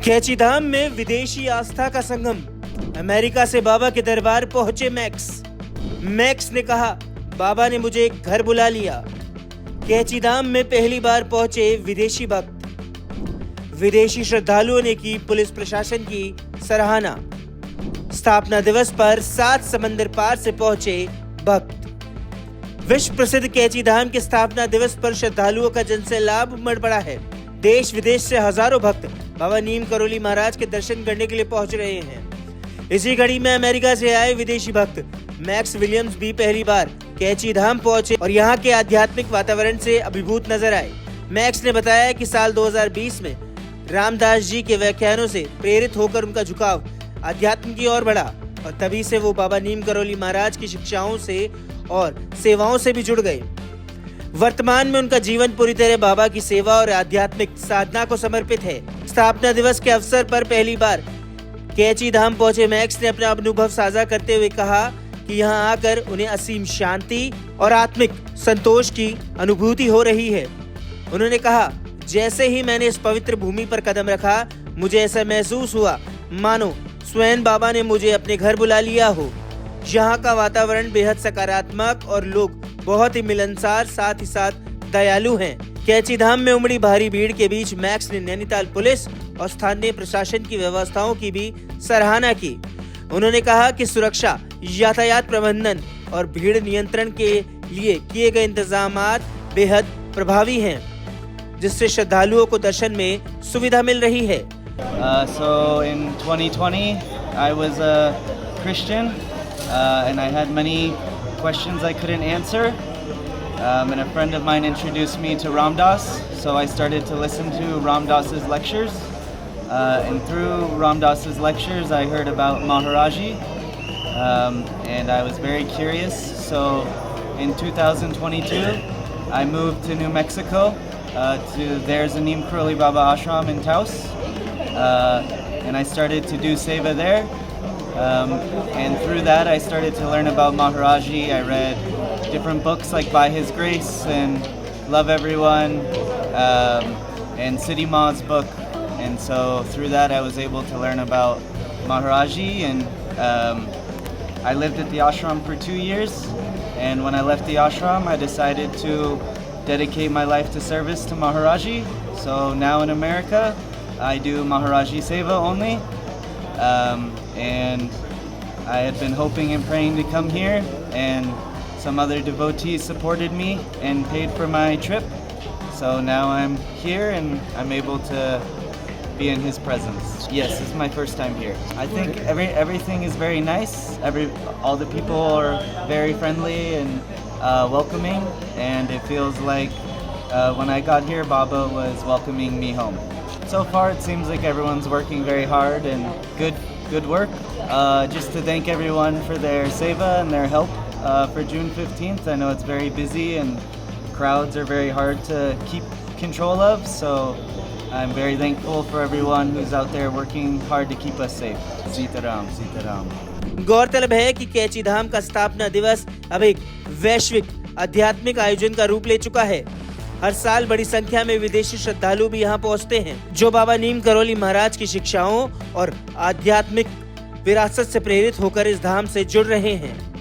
कैची धाम में विदेशी आस्था का संगम। अमेरिका से बाबा के दरबार पहुंचे मैक्स ने कहा, बाबा ने मुझे एक घर बुला लिया। कैची धाम में पहली बार पहुंचे विदेशी भक्त। विदेशी श्रद्धालुओं ने की पुलिस प्रशासन की सराहना। स्थापना दिवस पर 7 समंदर पार से पहुंचे भक्त। विश्व प्रसिद्ध कैची धाम के स्थापना दिवस पर श्रद्धालुओं का जनसैलाब उमड़ पड़ा है। देश विदेश से हजारों भक्त बाबा नीम करोली महाराज के दर्शन करने के लिए पहुंच रहे हैं। इसी घड़ी में अमेरिका से आए विदेशी भक्त मैक्स विलियम्स भी पहली बार कैची धाम पहुंचे और यहां के आध्यात्मिक वातावरण से अभिभूत नजर आए। मैक्स ने बताया कि साल 2020 में रामदास जी के व्याख्यानों से प्रेरित होकर उनका झुकाव अध्यात्म की ओर बढ़ा और तभी से वो बाबा नीम करोली महाराज की शिक्षाओं से और सेवाओं से भी जुड़ गए। वर्तमान में उनका जीवन पूरी तरह बाबा की सेवा और आध्यात्मिक साधना को समर्पित है। स्थापना दिवस के अवसर पर पहली बार कैची धाम पहुंचे मैक्स ने अपना अनुभव साझा करते हुए कहा कि यहां आकर उन्हें असीम शांति और आत्मिक संतोष की अनुभूति हो रही है। उन्होंने कहा, जैसे ही मैंने इस पवित्र भूमि पर कदम रखा, मुझे ऐसा महसूस हुआ मानो स्वयं बाबा ने मुझे अपने घर बुला लिया हो। यहाँ का वातावरण बेहद सकारात्मक और लोग बहुत ही मिलनसार, साथ ही साथ दयालु हैं। कैची धाम में उमड़ी भारी भीड़ के बीच मैक्स ने नैनीताल पुलिस और स्थानीय प्रशासन की व्यवस्थाओं की भी सराहना की। उन्होंने कहा कि सुरक्षा, यातायात प्रबंधन और भीड़ नियंत्रण के लिए किए गए इंतजामात बेहद प्रभावी हैं, जिससे श्रद्धालुओं को दर्शन में सुविधा मिल रही है। So in 2020, I was a Christian and I had many questions I couldn't answer. And a friend of mine introduced me to Ram Dass, so I started to listen to Ram Dass's lectures. And through Ram Dass's lectures, I heard about Maharaji, and I was very curious. So in 2022, I moved to New Mexico to there's a Neem Karoli Baba ashram in Taos, and I started to do seva there. And through that, I started to learn about Maharaji. I read different books like By His Grace and Love Everyone, and City Ma's book. And so through that, I was able to learn about Maharaji. And I lived at the ashram for 2 years. And when I left the ashram, I decided to dedicate my life to service to Maharaji. So now in America, I do Maharaji Seva only. And I had been hoping and praying to come here, and some other devotees supported me and paid for my trip. So now I'm here and I'm able to be in his presence. Yes, this is my first time here. I think everything is very nice. All the people are very friendly and welcoming, and it feels like when I got here, Baba was welcoming me home. So far, it seems like everyone's working very hard and good work. Just to thank everyone for their seva and their help for June 15th. I know it's very busy and crowds are very hard to keep control of. So I'm very thankful for everyone who's out there working hard to keep us safe. Sitaram, Sitaram. गौरतलब है कि कैची धाम का स्थापना दिवस अब एक वैश्विक आध्यात्मिक आयोजन का रूप ले चुका है। हर साल बड़ी संख्या में विदेशी श्रद्धालु भी यहाँ पहुँचते हैं, जो बाबा नीम करोली महाराज की शिक्षाओं और आध्यात्मिक विरासत से प्रेरित होकर इस धाम से जुड़ रहे हैं।